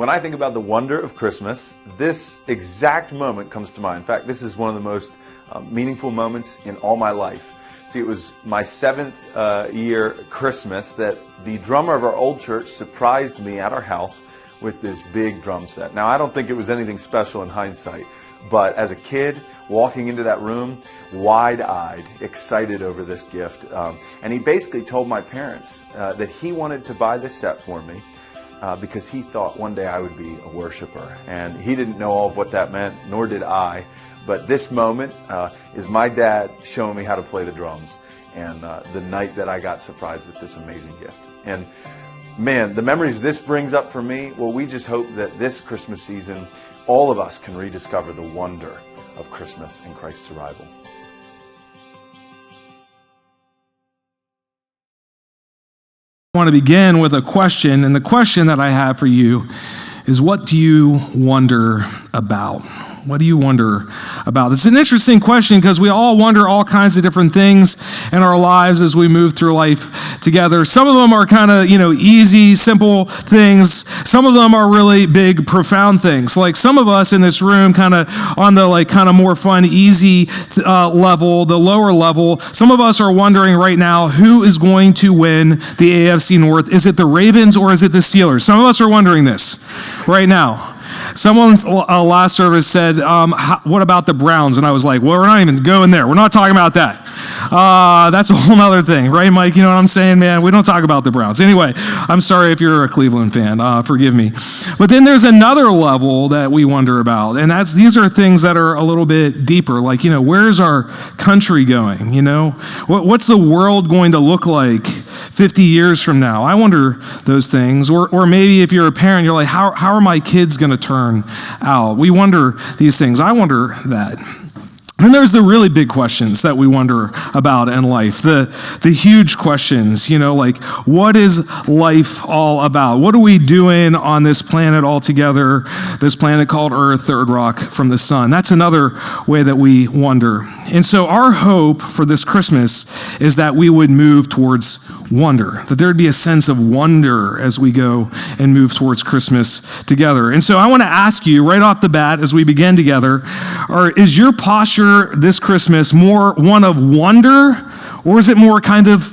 When I think about the wonder of Christmas, this exact moment comes to mind. In fact, this is one of the most meaningful moments in all my life. See, it was my 7th year Christmas that the drummer of our old church surprised me at our house with this big drum set. Now, I don't think it was anything special in hindsight, but as a kid, walking into that room, wide-eyed, excited over this gift. And he basically told my parents that he wanted to buy this set for me because he thought one day I would be a worshiper. And he didn't know all of what that meant, nor did I. But this moment is my dad showing me how to play the drums, and the night that I got surprised with this amazing gift. And man, the memories this brings up for me, well, we just hope that this Christmas season, all of us can rediscover the wonder of Christmas and Christ's arrival. I want to begin with a question, and the question that I have for you is, what do you wonder about? What do you wonder about? It's an interesting question because we all wonder all kinds of different things in our lives as we move through life together. Some of them are kind of, easy, simple things. Some of them are really big, profound things. Like some of us in this room kind of on the kind of more fun, easy level, the lower level. Some of us are wondering right now, who is going to win the AFC North? Is it the Ravens or is it the Steelers? Some of us are wondering this right now. Someone last service said, what about the Browns? And I was like, well, we're not even going there. We're not talking about that. That's a whole other thing, right, Mike? You know what I'm saying, man? We don't talk about the Browns. Anyway, I'm sorry if you're a Cleveland fan. Forgive me. But then there's another level that we wonder about, and these are things that are a little bit deeper. Like, where's our country going? What's the world going to look like 50 years from now? I wonder those things. Or maybe if you're a parent, you're like, how are my kids going to turn out? We wonder these things. I wonder that. And there's the really big questions that we wonder about in life, the huge questions, like, what is life all about? What are we doing on this planet all together, this planet called Earth, third rock from the sun? That's another way that we wonder. And so our hope for this Christmas is that we would move towards wonder, that there'd be a sense of wonder as we go and move towards Christmas together. And so I want to ask you right off the bat as we begin together, is your posture this Christmas more one of wonder, or is it more kind of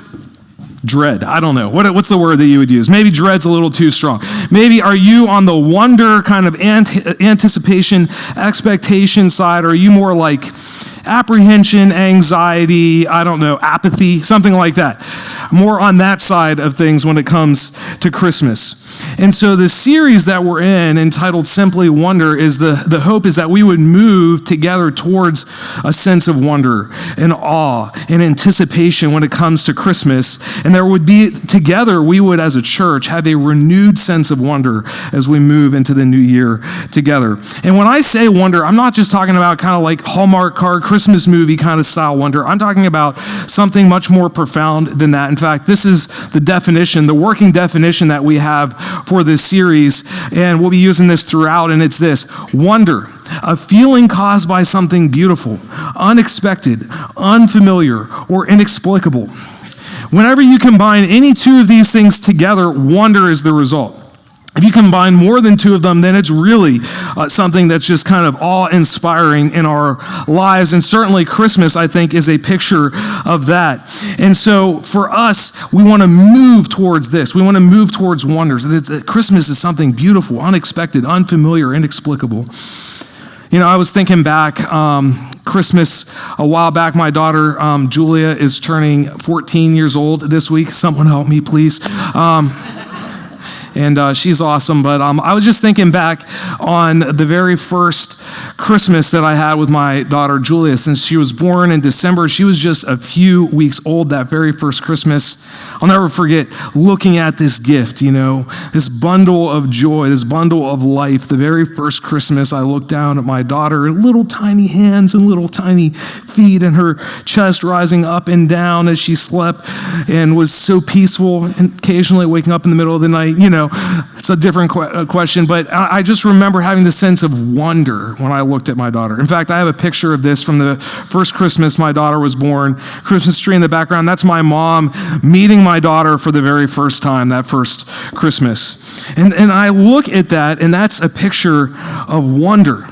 dread? I don't know. What's the word that you would use? Maybe dread's a little too strong. Maybe are you on the wonder kind of anticipation, expectation side, or are you more like apprehension, anxiety, I don't know, apathy, something like that? More on that side of things when it comes to Christmas. And so the series that we're in, entitled Simply Wonder, is the hope is that we would move together towards a sense of wonder and awe and anticipation when it comes to Christmas. And there would be, together, we would as a church have a renewed sense of wonder as we move into the new year together. And when I say wonder, I'm not just talking about kind of like Hallmark card, Christmas movie kind of style wonder. I'm talking about something much more profound than that. In fact, this is the definition, the working definition that we have for this series, and we'll be using this throughout, and it's this: wonder, a feeling caused by something beautiful, unexpected, unfamiliar, or inexplicable. Whenever you combine any two of these things together, wonder is the result. If you combine more than two of them, then it's really something that's just kind of awe-inspiring in our lives. And certainly Christmas, I think, is a picture of that. And so for us, we want to move towards this. We want to move towards wonders. Christmas is something beautiful, unexpected, unfamiliar, inexplicable. I was thinking back, Christmas a while back, my daughter, Julia, is turning 14 years old this week. Someone help me, please. And she's awesome. But I was just thinking back on the very first Christmas that I had with my daughter, Julia. Since she was born in December, she was just a few weeks old that very first Christmas. I'll never forget looking at this gift, this bundle of joy, this bundle of life. The very first Christmas, I looked down at my daughter, little tiny hands and little tiny feet, and her chest rising up and down as she slept and was so peaceful, and occasionally waking up in the middle of the night. It's a different question, but I just remember having this sense of wonder when I looked at my daughter. In fact, I have a picture of this from the first Christmas my daughter was born. Christmas tree in the background. That's my mom meeting my daughter for the very first time, that first Christmas. And I look at that, and that's a picture of wonder.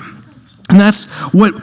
And that's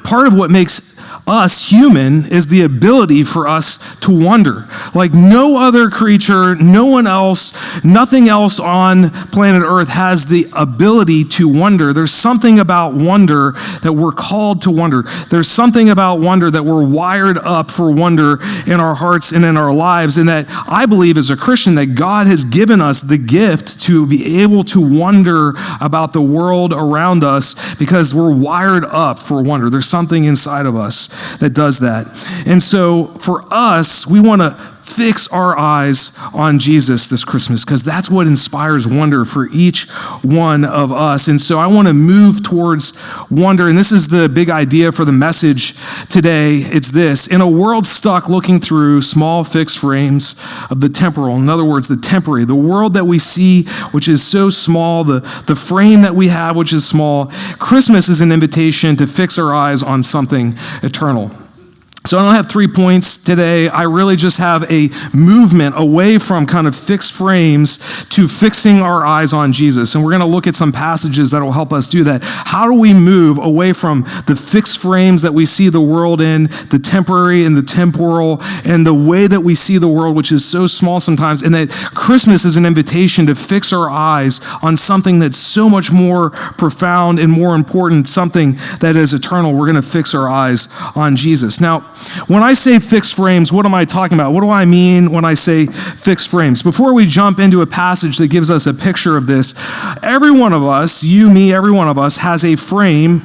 part of what makes us human is the ability for us to wonder. Like no other creature, no one else, nothing else on planet Earth has the ability to wonder. There's something about wonder that we're called to wonder. There's something about wonder that we're wired up for wonder in our hearts and in our lives. And that I believe as a Christian that God has given us the gift to be able to wonder about the world around us because we're wired up for wonder. There's something inside of us that does that. And so for us, we want to fix our eyes on Jesus this Christmas because that's what inspires wonder for each one of us. And so I want to move towards wonder. And this is the big idea for the message today. It's this: in a world stuck looking through small fixed frames of the temporal, in other words, the temporary, the world that we see, which is so small, the frame that we have, which is small, Christmas is an invitation to fix our eyes on something eternal. So I don't have 3 points today. I really just have a movement away from kind of fixed frames to fixing our eyes on Jesus. And we're going to look at some passages that will help us do that. How do we move away from the fixed frames that we see the world in, the temporary and the temporal, and the way that we see the world, which is so small sometimes, and that Christmas is an invitation to fix our eyes on something that's so much more profound and more important, something that is eternal. We're going to fix our eyes on Jesus. Now, when I say fixed frames, what am I talking about? What do I mean when I say fixed frames? Before we jump into a passage that gives us a picture of this, every one of us, you, me, every one of us has a frame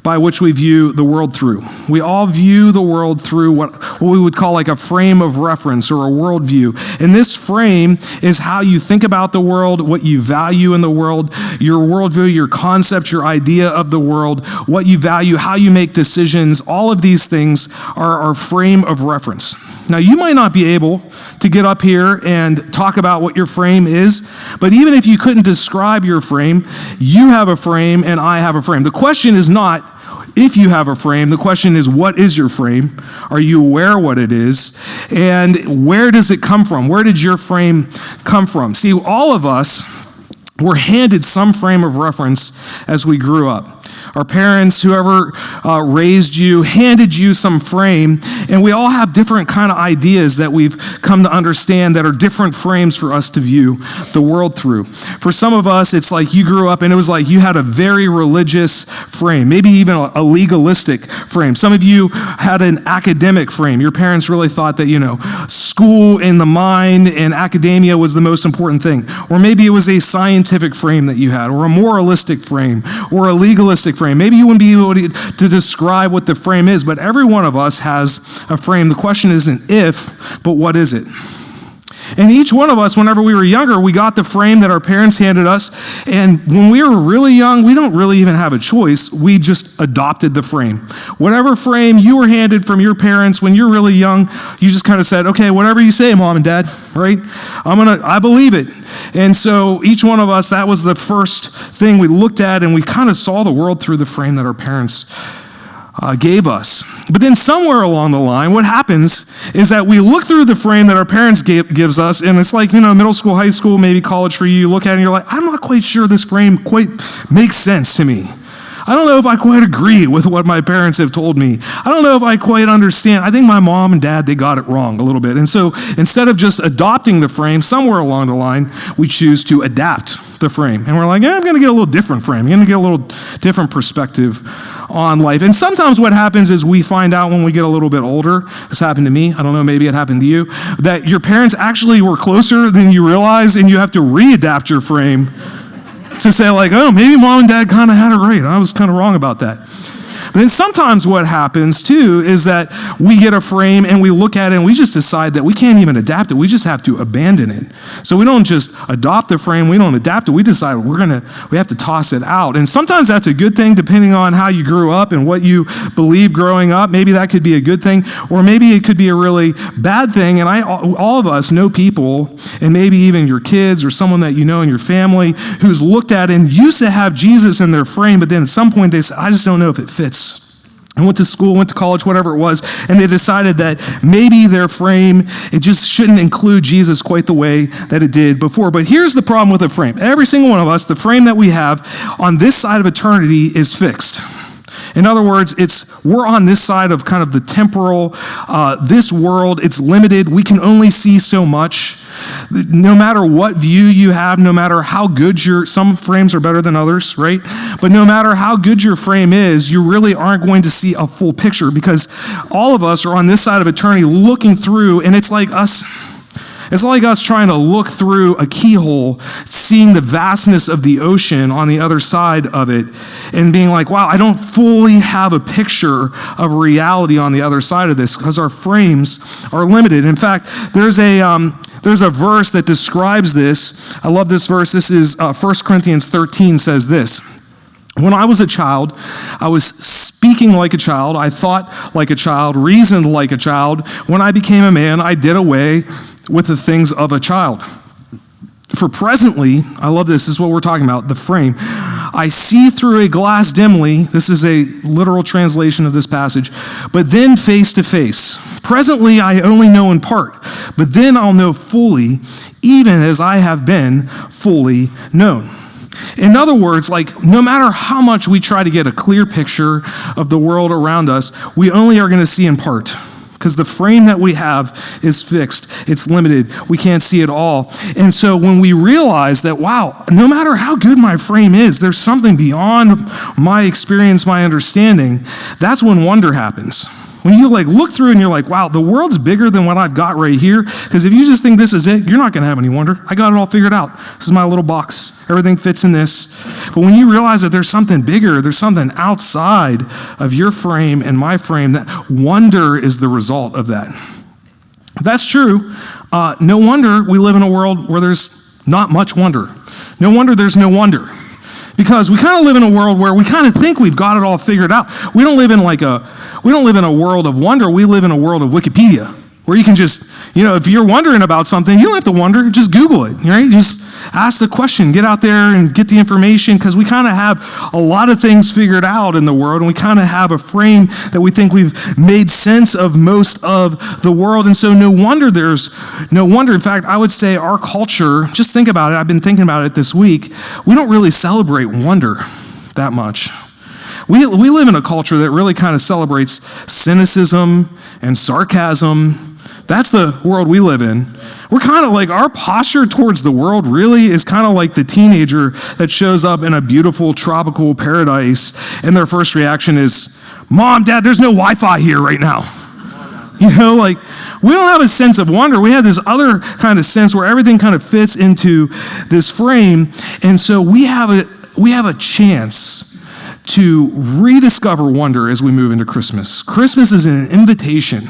by which we view the world through. We all view the world through what we would call like a frame of reference or a worldview. And this frame is how you think about the world, what you value in the world, your worldview, your concept, your idea of the world, what you value, how you make decisions. All of these things are our frame of reference. Now, you might not be able to get up here and talk about what your frame is, but even if you couldn't describe your frame, you have a frame and I have a frame. The question is not if you have a frame, the question is, what is your frame? Are you aware what it is? And where does it come from? Where did your frame come from? See, all of us were handed some frame of reference as we grew up. Our parents, whoever raised you, handed you some frame, and we all have different kind of ideas that we've come to understand that are different frames for us to view the world through. For some of us, it's like you grew up and it was like you had a very religious frame, maybe even a legalistic frame. Some of you had an academic frame. Your parents really thought that, school and the mind and academia was the most important thing. Or maybe it was a scientific frame that you had, or a moralistic frame, or a legalistic frame. Maybe you wouldn't be able to describe what the frame is, but every one of us has a frame. The question isn't if, but what is it? And each one of us, whenever we were younger, we got the frame that our parents handed us. And when we were really young, we don't really even have a choice. We just adopted the frame. Whatever frame you were handed from your parents when you're really young, you just kind of said, okay, whatever you say, Mom and Dad, right? I believe it. And so each one of us, that was the first thing we looked at, and we kind of saw the world through the frame that our parents gave us. But then somewhere along the line, what happens is that we look through the frame that our parents gives us, and it's like, middle school, high school, maybe college for you. You look at it and you're like, I'm not quite sure this frame quite makes sense to me. I don't know if I quite agree with what my parents have told me. I don't know if I quite understand. I think my mom and dad, they got it wrong a little bit. And so instead of just adopting the frame, somewhere along the line, we choose to adapt the frame. And we're like, I'm going to get a little different frame. I'm going to get a little different perspective on life. And sometimes what happens is we find out when we get a little bit older, this happened to me, I don't know, maybe it happened to you, that your parents actually were closer than you realize, and you have to readapt your frame to say like, oh, maybe Mom and Dad kind of had it right. I was kind of wrong about that. But then sometimes what happens too is that we get a frame and we look at it and we just decide that we can't even adapt it. We just have to abandon it. So we don't just adopt the frame, we don't adapt it. We decide we have to toss it out. And sometimes that's a good thing depending on how you grew up and what you believed growing up. Maybe that could be a good thing, or maybe it could be a really bad thing. And all of us know people, and maybe even your kids or someone that you know in your family who's looked at and used to have Jesus in their frame, but then at some point they said, I just don't know if it fits. I went to school, went to college, whatever it was, and they decided that maybe their frame, it just shouldn't include Jesus quite the way that it did before. But here's the problem with a frame. Every single one of us, the frame that we have on this side of eternity is fixed. In other words, we're on this side of kind of the temporal, this world, it's limited. We can only see so much. No matter what view you have, no matter how good some frames are better than others, right? But no matter how good your frame is, you really aren't going to see a full picture, because all of us are on this side of eternity looking through, and it's like us trying to look through a keyhole, seeing the vastness of the ocean on the other side of it, and being like, wow, I don't fully have a picture of reality on the other side of this, because our frames are limited. In fact, there's a verse that describes this. I love this verse. This is 1 Corinthians 13 says this. When I was a child, I was speaking like a child. I thought like a child, reasoned like a child. When I became a man, I did away with the things of a child. For presently, I love this is what we're talking about, the frame. I see through a glass dimly, this is a literal translation of this passage, but then face to face. Presently, I only know in part, but then I'll know fully, even as I have been fully known. In other words, no matter how much we try to get a clear picture of the world around us, we only are going to see in part. Because the frame that we have is fixed, it's limited, we can't see it all. And so when we realize that, wow, no matter how good my frame is, there's something beyond my experience, my understanding, that's when wonder happens. When you look through and you're like, wow, the world's bigger than what I've got right here. Because if you just think this is it, you're not going to have any wonder. I got it all figured out. This is my little box. Everything fits in this. But when you realize that there's something bigger, there's something outside of your frame and my frame, that wonder is the result of that. If that's true, no wonder we live in a world where there's not much wonder. No wonder there's no wonder. Because we kind of live in a world where we kind of think we've got it all figured out. We don't live in a world of wonder. We live in a world of Wikipedia, where you can just, if you're wondering about something, you don't have to wonder, just Google it, right? Just ask the question, get out there and get the information, because we kind of have a lot of things figured out in the world, and we kind of have a frame that we think we've made sense of most of the world. And so no wonder there's no wonder. In fact, I would say our culture, just think about it, I've been thinking about it this week, we don't really celebrate wonder that much. We live in a culture that really kind of celebrates cynicism and sarcasm. That's the world we live in. We're kind of our posture towards the world really is kind of like the teenager that shows up in a beautiful tropical paradise, and their first reaction is, Mom, Dad, there's no Wi-Fi here right now. We don't have a sense of wonder. We have this other kind of sense where everything kind of fits into this frame. And so we have a chance to rediscover wonder as we move into Christmas. Christmas is an invitation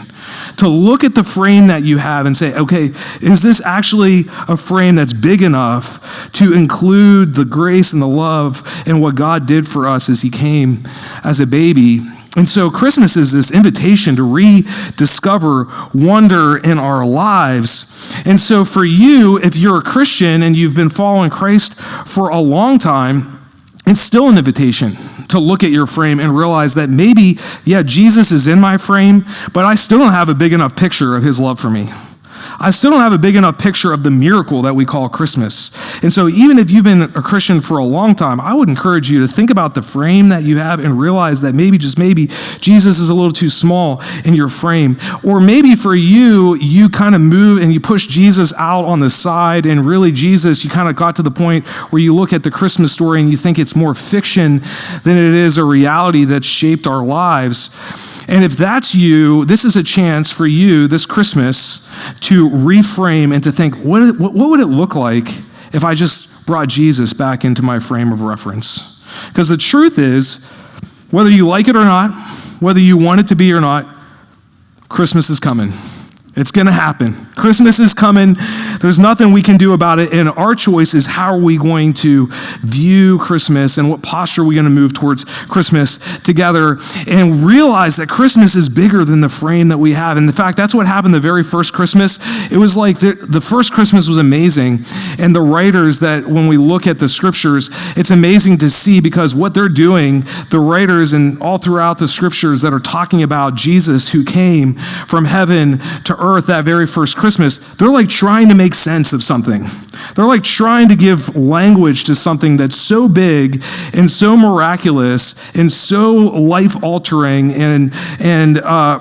to look at the frame that you have and say, okay, is this actually a frame that's big enough to include the grace and the love and what God did for us as he came as a baby? And so Christmas is this invitation to rediscover wonder in our lives. And so for you, if you're a Christian and you've been following Christ for a long time, it's still an invitation to look at your frame and realize that maybe, Jesus is in my frame, but I still don't have a big enough picture of his love for me. I still don't have a big enough picture of the miracle that we call Christmas. And so even if you've been a Christian for a long time, I would encourage you to think about the frame that you have and realize that maybe, just maybe, Jesus is a little too small in your frame. Or maybe for you, you kind of move and you push Jesus out on the side, and really Jesus, you kind of got to the point where you look at the Christmas story and you think it's more fiction than it is a reality that's shaped our lives. And if that's you, this is a chance for you this Christmas to reframe and to think, what would it look like if I just brought Jesus back into my frame of reference? Because the truth is Whether you like it or not, whether you want it to be or not, Christmas is coming. It's going to happen. Christmas is coming. There's nothing we can do about it. And our choice is how are we going to view Christmas and what posture are we going to move towards Christmas together and realize that Christmas is bigger than the frame that we have. And in fact, that's what happened the very first Christmas. It was like the first Christmas was amazing. And the writers that when we look at the scriptures, it's amazing to see because what they're doing, the writers and all throughout the scriptures that are talking about Jesus who came from heaven to earth that very first Christmas, they're like trying to make sense of something. They're like trying to give language to something that's so big and so miraculous and so life-altering and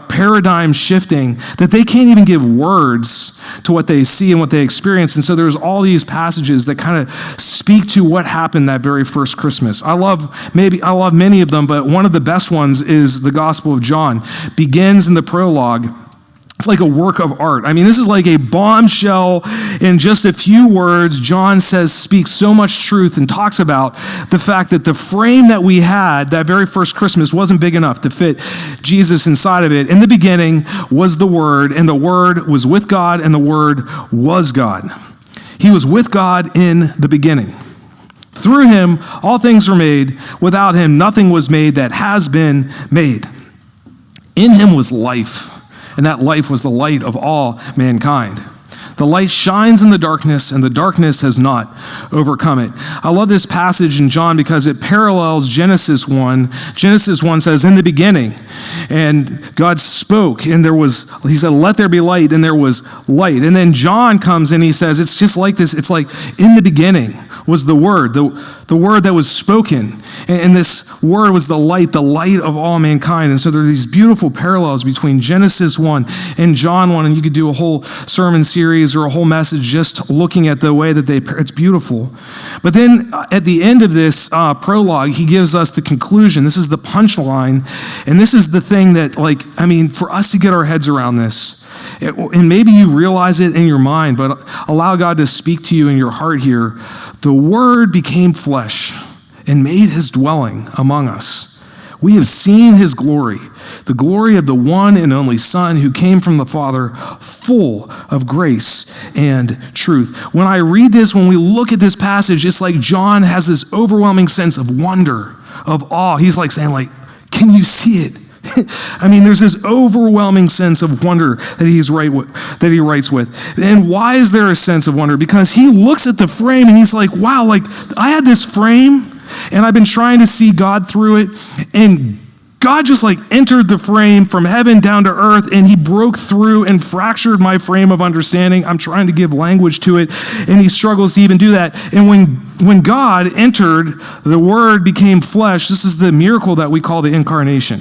paradigm shifting that they can't even give words to what they see and what they experience. And so there's all these passages that kind of speak to what happened that very first Christmas. I love many of them, but one of the best ones is the Gospel of John. Begins in the prologue. It's like a work of art. I mean, this is like a bombshell in just a few words. John speaks so much truth and talks about the fact that the frame that we had that very first Christmas wasn't big enough to fit Jesus inside of it. In the beginning was the Word, and the Word was with God, and the Word was God. He was with God in the beginning. Through him, all things were made. Without him, nothing was made that has been made. In him was life. And that life was the light of all mankind. The light shines in the darkness, and the darkness has not overcome it. I love this passage in John because it parallels Genesis 1. Genesis 1 says, in the beginning, and God spoke, and he said, let there be light, and there was light. And then John comes and he says, it's just like this. It's like, in the beginning was the Word, the Word that was spoken. And this Word was the light of all mankind. And so there are these beautiful parallels between Genesis 1 and John 1. And you could do a whole sermon series or a whole message just looking at the way that it's beautiful. But then at the end of this prologue, he gives us the conclusion. This is the punchline. And this is the thing that, for us to get our heads around this, and maybe you realize it in your mind, but allow God to speak to you in your heart here. The Word became flesh and made his dwelling among us. We have seen his glory, the glory of the one and only Son who came from the Father, full of grace and truth. When I read this, when we look at this passage, it's like John has this overwhelming sense of wonder, of awe. He's like saying, can you see it? There's this overwhelming sense of wonder that he writes with. And why is there a sense of wonder? Because he looks at the frame and he's like, wow, I had this frame and I've been trying to see God through it. And God just entered the frame from heaven down to earth, and he broke through and fractured my frame of understanding. I'm trying to give language to it, and he struggles to even do that. And when God entered, the Word became flesh. This is the miracle that we call the incarnation.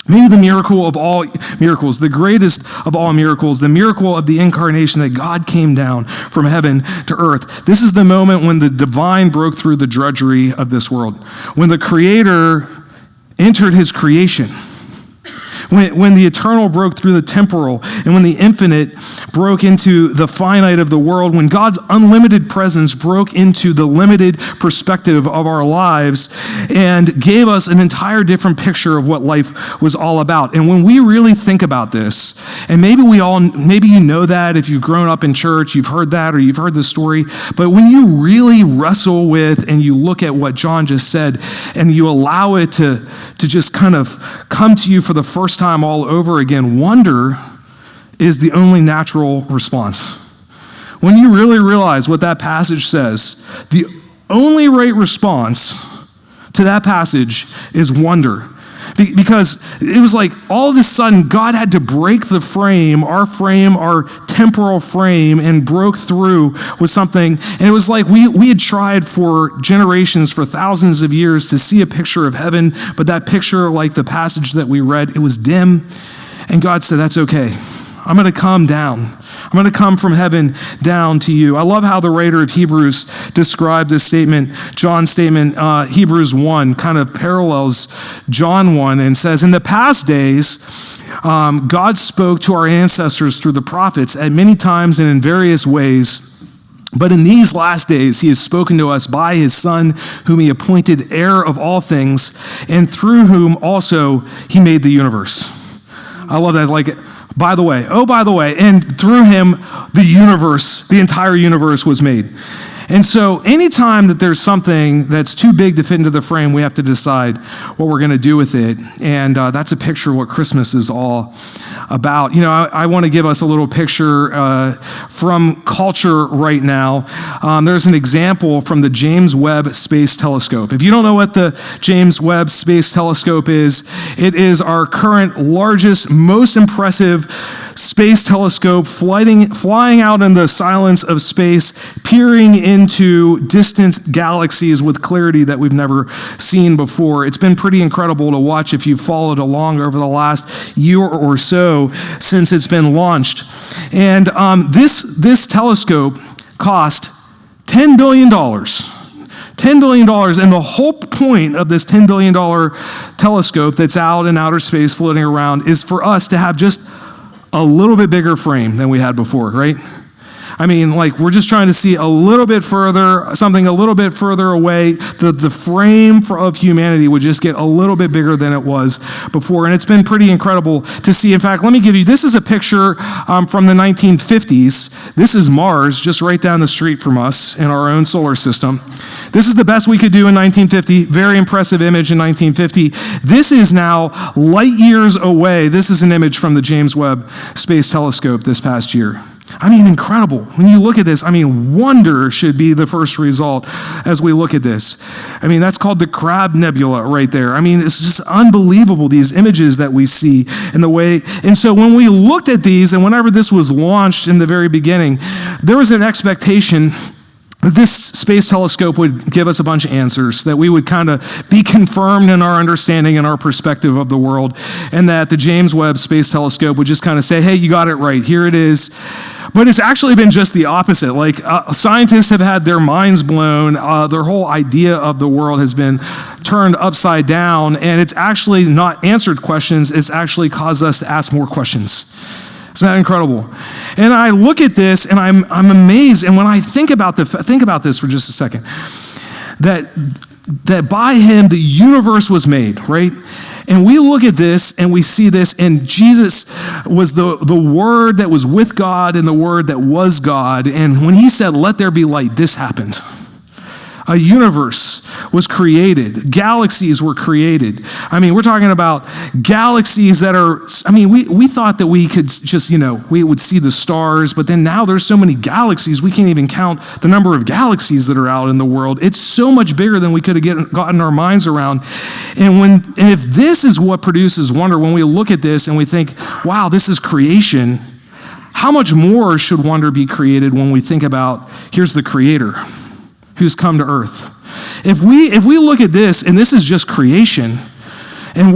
Maybe the miracle of all miracles, the greatest of all miracles, the miracle of the incarnation, that God came down from heaven to earth. This is the moment when the divine broke through the drudgery of this world, when the Creator entered his creation, when the eternal broke through the temporal, and when the infinite broke into the finite of the world, when God's unlimited presence broke into the limited perspective of our lives and gave us an entire different picture of what life was all about. And when we really think about this, and maybe you know that if you've grown up in church, you've heard that or you've heard the story, but when you really wrestle with and you look at what John just said and you allow it to just kind of come to you for the first time all over again, wonder is the only natural response. When you really realize what that passage says, the only right response to that passage is wonder. Because it was like all of a sudden God had to break the frame, our temporal frame, and broke through with something. And it was like we had tried for generations, for thousands of years, to see a picture of heaven, but that picture, like the passage that we read, it was dim. And God said, that's okay. I'm going to come down. I'm going to come from heaven down to you. I love how the writer of Hebrews described this statement, John's statement. Hebrews 1 kind of parallels John 1 and says, in the past days, God spoke to our ancestors through the prophets at many times and in various ways. But in these last days, he has spoken to us by his Son, whom he appointed heir of all things, and through whom also he made the universe. I love that. Like, by the way, and through him, the universe, the entire universe was made. And so anytime that there's something that's too big to fit into the frame, we have to decide what we're going to do with it. And that's a picture of what Christmas is all about. You know, I want to give us a little picture from culture right now. There's an example from the James Webb Space Telescope. If you don't know what the James Webb Space Telescope is, it is our current largest, most impressive space telescope flying out in the silence of space, peering into distant galaxies with clarity that we've never seen before. It's been pretty incredible to watch if you've followed along over the last year or so since it's been launched. And this telescope cost $10 billion. $10 billion, and the whole point of this $10 billion telescope that's out in outer space floating around is for us to have just a little bit bigger frame than we had before, right? I mean, like, we're just trying to see a little bit further, something a little bit further away. The frame of humanity would just get a little bit bigger than it was before. And it's been pretty incredible to see. In fact, let me give you, this is a picture from the 1950s. This is Mars, just right down the street from us in our own solar system. This is the best we could do in 1950. Very impressive image in 1950. This is now light years away. This is an image from the James Webb Space Telescope this past year. I mean, incredible. When you look at this, I mean, wonder should be the first result as we look at this. I mean, that's called the Crab Nebula right there. I mean, it's just unbelievable, these images that we see and the way. And so when we looked at these, and whenever this was launched in the very beginning, there was an expectation this space telescope would give us a bunch of answers, that we would kind of be confirmed in our understanding and our perspective of the world, and that the James Webb Space Telescope would just kind of say, hey, you got it right, here it is. But it's actually been just the opposite. Like, scientists have had their minds blown. Their whole idea of the world has been turned upside down, and it's actually not answered questions. It's actually caused us to ask more questions. Isn't that incredible? And I look at this and I'm amazed. And when I think about this for just a second, that by him the universe was made, right? And we look at this and we see this, and Jesus was the Word that was with God and the Word that was God. And when he said, "Let there be light," this happened. A universe was created. Galaxies were created. I mean, we're talking about galaxies that are, I mean, we thought that we could just, we would see the stars, but then now there's so many galaxies, we can't even count the number of galaxies that are out in the world. It's so much bigger than we could have gotten our minds around. And if this is what produces wonder, when we look at this and we think, wow, this is creation, how much more should wonder be created when we think about, here's the Creator who's come to earth. If we look at this and this is just creation, and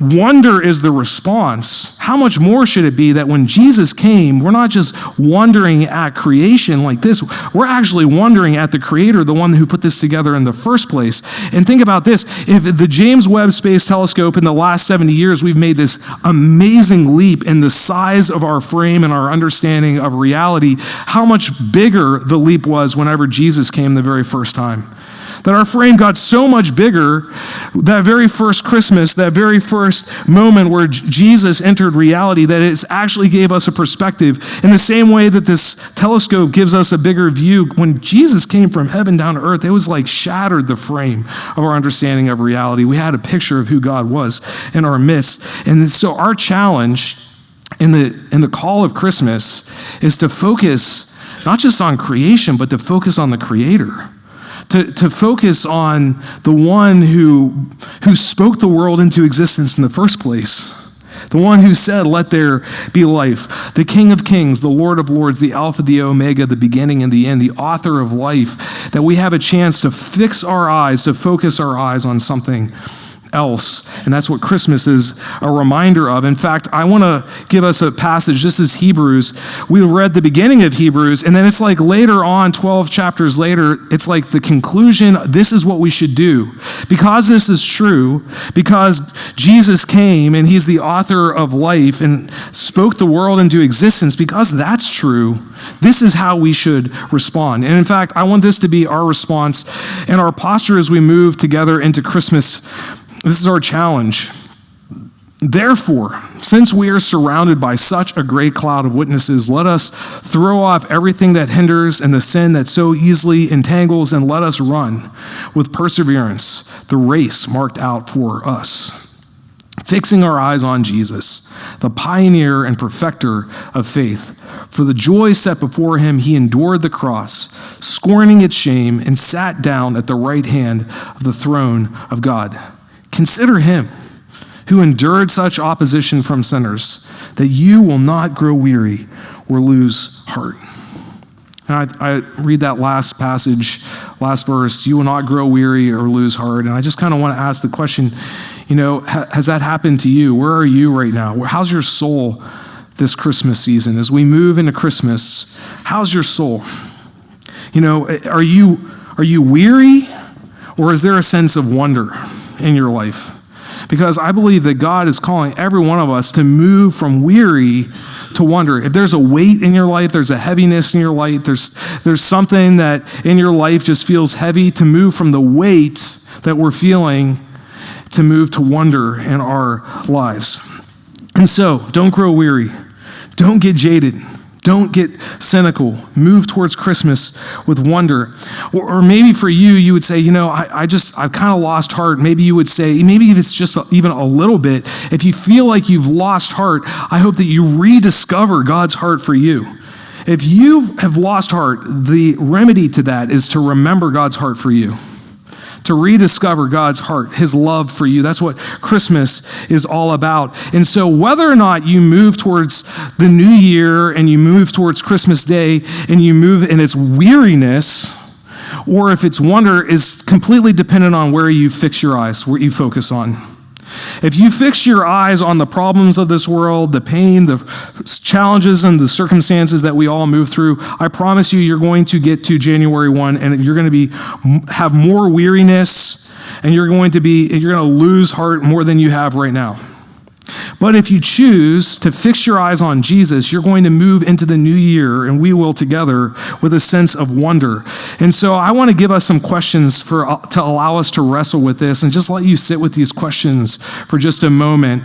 wonder is the response, how much more should it be that when Jesus came, we're not just wondering at creation like this, we're actually wondering at the Creator, the one who put this together in the first place. And think about this, if the James Webb Space Telescope in the last 70 years, we've made this amazing leap in the size of our frame and our understanding of reality, how much bigger the leap was whenever Jesus came the very first time. That our frame got so much bigger, that very first Christmas, that very first moment where Jesus entered reality, that it actually gave us a perspective. In the same way that this telescope gives us a bigger view, when Jesus came from heaven down to earth, it was like shattered the frame of our understanding of reality. We had a picture of who God was in our midst. And so our challenge in the call of Christmas is to focus not just on creation, but to focus on the Creator. To focus on the one who spoke the world into existence in the first place. The one who said, "Let there be life." The King of Kings, the Lord of Lords, the Alpha, the Omega, the beginning and the end, the author of life. That we have a chance to focus our eyes on something else. And that's what Christmas is a reminder of. In fact, I want to give us a passage. This is Hebrews. We read the beginning of Hebrews, and then it's like later on, 12 chapters later, it's like the conclusion. This is what we should do. Because this is true, because Jesus came and he's the author of life and spoke the world into existence, because that's true, this is how we should respond. And in fact, I want this to be our response and our posture as we move together into Christmas. This is our challenge. Therefore, since we are surrounded by such a great cloud of witnesses, let us throw off everything that hinders and the sin that so easily entangles, and let us run with perseverance the race marked out for us, fixing our eyes on Jesus, the pioneer and perfecter of faith. For the joy set before him, he endured the cross, scorning its shame, and sat down at the right hand of the throne of God. Consider him who endured such opposition from sinners, that you will not grow weary or lose heart. And I read that last passage, last verse, you will not grow weary or lose heart. And I just kind of want to ask the question, has that happened to you? Where are you right now? How's your soul this Christmas season? As we move into Christmas, how's your soul? Are you weary, or is there a sense of wonder in your life? Because I believe that God is calling every one of us to move from weary to wonder. If there's a weight in your life, there's a heaviness in your life, there's something that in your life just feels heavy, to move from the weight that we're feeling to move to wonder in our lives. And so, don't grow weary. Don't get jaded. Don't get cynical. Move towards Christmas with wonder. Or maybe for you, you would say, I've kind of lost heart. Maybe you would say, maybe if it's just even a little bit, if you feel like you've lost heart, I hope that you rediscover God's heart for you. If you have lost heart, the remedy to that is to remember God's heart for you, to rediscover God's heart, his love for you. That's what Christmas is all about. And so whether or not you move towards the new year and you move towards Christmas Day and you move in its weariness, or if it's wonder, is completely dependent on where you fix your eyes, where you focus on. If you fix your eyes on the problems of this world, the pain, the challenges, and the circumstances that we all move through, I promise you're going to get to January 1 and you're going to have more weariness, and you're going to lose heart more than you have right now. But if you choose to fix your eyes on Jesus, you're going to move into the new year, and we will together, with a sense of wonder. And so I want to give us some questions to allow us to wrestle with this, and just let you sit with these questions for just a moment,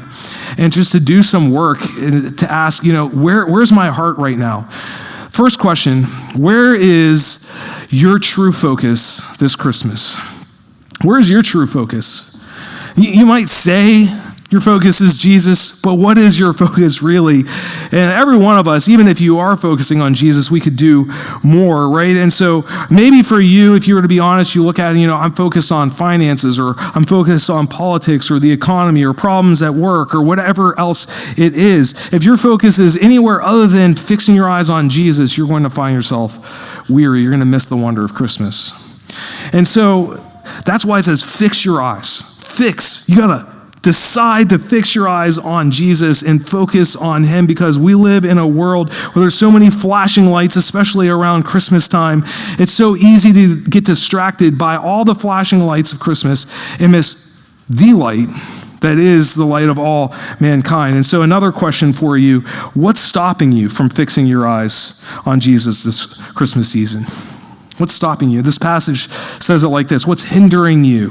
and just to do some work and to ask, where's my heart right now? First question, where is your true focus this Christmas? Where is your true focus? You might say your focus is Jesus, but what is your focus really? And every one of us, even if you are focusing on Jesus, we could do more, right? And so maybe for you, if you were to be honest, you look at it, I'm focused on finances, or I'm focused on politics, or the economy, or problems at work, or whatever else it is. If your focus is anywhere other than fixing your eyes on Jesus, you're going to find yourself weary. You're going to miss the wonder of Christmas. And so that's why it says fix your eyes. Fix. You got to decide to fix your eyes on Jesus and focus on him, because we live in a world where there's so many flashing lights, especially around Christmas time. It's so easy to get distracted by all the flashing lights of Christmas and miss the light that is the light of all mankind. And so another question for you, what's stopping you from fixing your eyes on Jesus this Christmas season? What's stopping you? This passage says it like this. What's hindering you?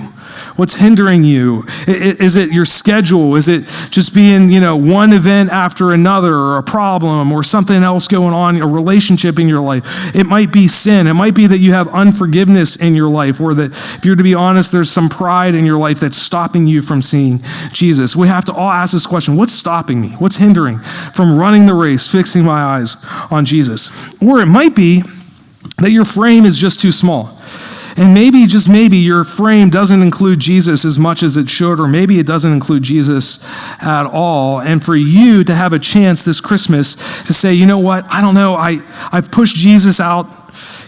What's hindering you? Is it your schedule? Is it just being, one event after another, or a problem, or something else going on, a relationship in your life? It might be sin. It might be that you have unforgiveness in your life, or that, if you're to be honest, there's some pride in your life that's stopping you from seeing Jesus. We have to all ask this question. What's stopping me? What's hindering from running the race, fixing my eyes on Jesus? Or it might be that your frame is just too small. And maybe, just maybe, your frame doesn't include Jesus as much as it should, or maybe it doesn't include Jesus at all. And for you to have a chance this Christmas to say, you know what, I don't know, I've pushed Jesus out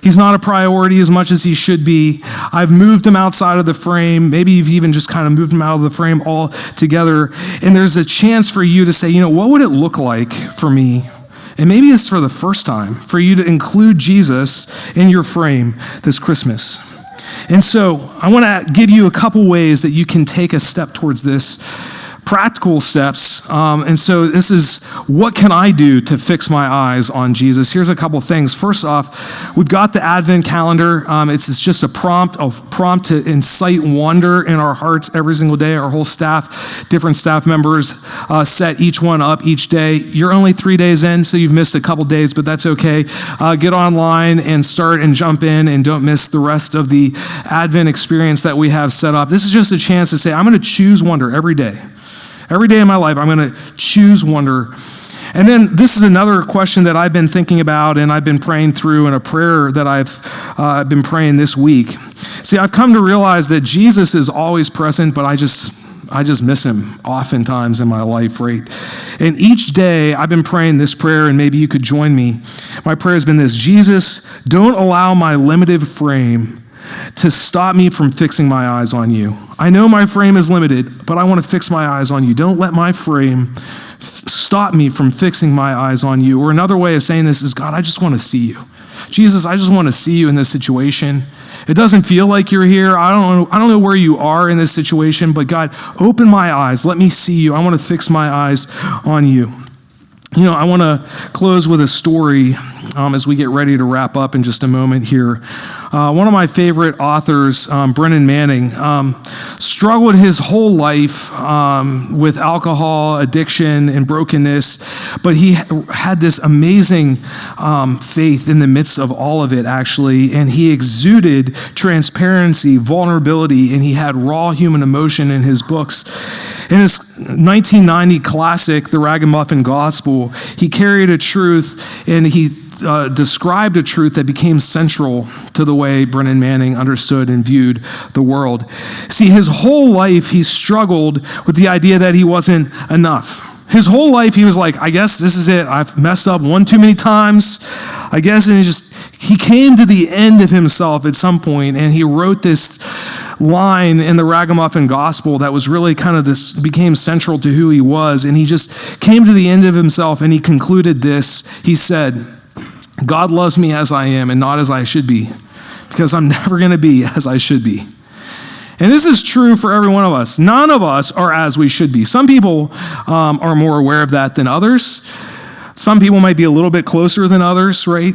He's not a priority as much as he should be. I've moved him outside of the frame. Maybe you've even just kind of moved him out of the frame altogether. And there's a chance for you to say, what would it look like for me? And maybe it's for the first time for you to include Jesus in your frame this Christmas. And so I want to give you a couple ways that you can take a step towards this. Practical steps. And so this is, what can I do to fix my eyes on Jesus? Here's a couple things. First off, we've got the Advent calendar. It's just a prompt to incite wonder in our hearts every single day. Our whole staff, different staff members, set each one up each day. You're only 3 days in, so you've missed a couple days, but that's okay. Get online and start and jump in and don't miss the rest of the Advent experience that we have set up. This is just a chance to say, I'm going to choose wonder every day. Every day of my life, I'm going to choose wonder. And then this is another question that I've been thinking about and I've been praying through in a prayer that I've been praying this week. See, I've come to realize that Jesus is always present, but I just miss him oftentimes in my life, right? And each day I've been praying this prayer, and maybe you could join me. My prayer has been this: Jesus, don't allow my limited frame to stop me from fixing my eyes on you. I know my frame is limited, but I want to fix my eyes on you. Don't let my frame stop me from fixing my eyes on you. Or another way of saying this is, God, I just want to see you. Jesus, I just want to see you in this situation. It doesn't feel like you're here. I don't know where you are in this situation, but God, open my eyes. Let me see you. I want to fix my eyes on you. I want to close with a story as we get ready to wrap up in just a moment here. One of my favorite authors, Brennan Manning, struggled his whole life with alcohol addiction and brokenness, but he had this amazing faith in the midst of all of it, actually, and he exuded transparency, vulnerability, and he had raw human emotion in his books. In his 1990 classic, The Ragamuffin Gospel, he carried a truth, and he described a truth that became central to the way Brennan Manning understood and viewed the world. See, his whole life he struggled with the idea that he wasn't enough. His whole life he was like, I guess this is it. I've messed up one too many times. I guess, and he came to the end of himself at some point, and he wrote this line in the Ragamuffin Gospel that was really kind of this, became central to who he was. And he just came to the end of himself, and he concluded this. He said, God loves me as I am and not as I should be, because I'm never going to be as I should be. And this is true for every one of us. None of us are as we should be. Some people are more aware of that than others. Some people might be a little bit closer than others, right?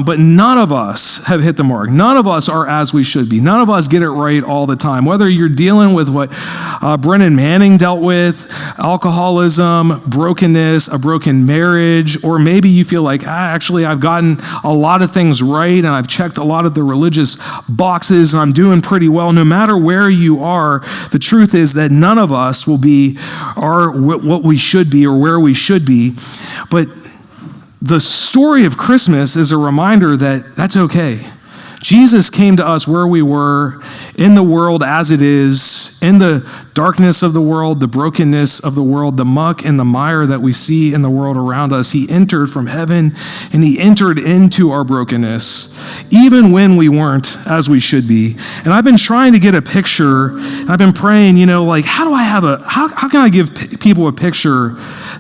But none of us have hit the mark. None of us are as we should be. None of us get it right all the time. Whether you're dealing with what Brennan Manning dealt with, alcoholism, brokenness, a broken marriage, or maybe you feel like, actually, I've gotten a lot of things right and I've checked a lot of the religious boxes and I'm doing pretty well. No matter where you are, the truth is that none of us will be what we should be or where we should be. But the story of Christmas is a reminder that that's okay. Jesus came to us where we were, in the world as it is, in the darkness of the world, the brokenness of the world, the muck and the mire that we see in the world around us. He entered from heaven and he entered into our brokenness, even when we weren't as we should be. And I've been trying to get a picture. I've been praying, how can I give people a picture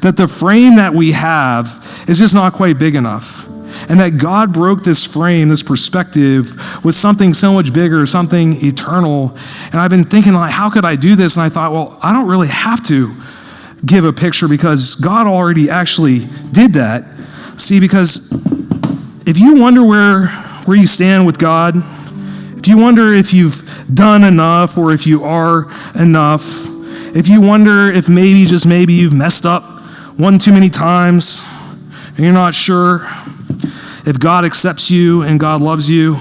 that the frame that we have is just not quite big enough? And that God broke this frame, this perspective, with something so much bigger, something eternal. And I've been thinking, how could I do this? And I thought, well, I don't really have to give a picture because God already actually did that. See, because if you wonder where you stand with God, if you wonder if you've done enough or if you are enough, if you wonder if maybe, just maybe, you've messed up one too many times and you're not sure if God accepts you and God loves you,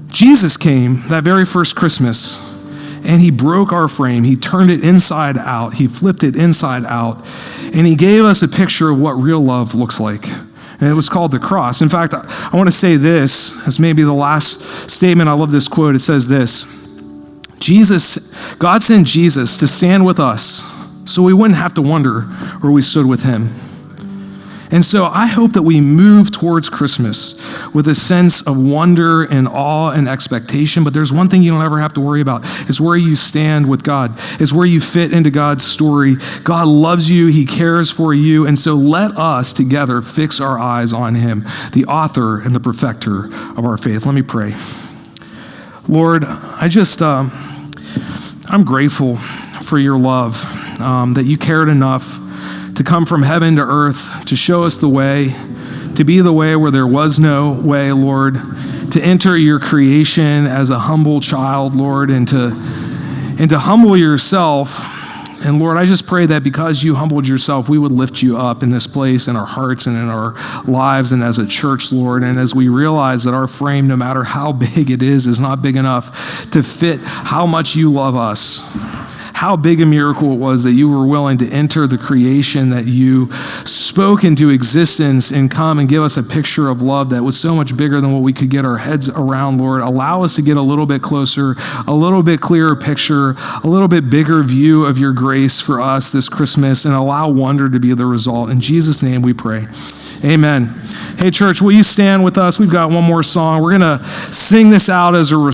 Jesus came that very first Christmas and he broke our frame. He turned it inside out. He flipped it inside out. And he gave us a picture of what real love looks like. And it was called the cross. In fact, I want to say this as maybe the last statement. I love this quote. It says this: God sent Jesus to stand with us so we wouldn't have to wonder where we stood with him. And so I hope that we move towards Christmas with a sense of wonder and awe and expectation. But there's one thing you don't ever have to worry about. It's where you stand with God. It's where you fit into God's story. God loves you. He cares for you. And so let us together fix our eyes on him, the author and the perfecter of our faith. Let me pray. Lord, I'm grateful for your love, that you cared enough to come from heaven to earth, to show us the way, to be the way where there was no way, Lord, to enter your creation as a humble child, Lord, and to humble yourself. And Lord, I just pray that because you humbled yourself, we would lift you up in this place, in our hearts and in our lives and as a church, Lord. And as we realize that our frame, no matter how big it is not big enough to fit how much you love us. How big a miracle it was that you were willing to enter the creation that you spoke into existence and come and give us a picture of love that was so much bigger than what we could get our heads around, Lord. Allow us to get a little bit closer, a little bit clearer picture, a little bit bigger view of your grace for us this Christmas, and allow wonder to be the result. In Jesus' name we pray. Amen. Hey, church, will you stand with us? We've got one more song. We're going to sing this out as a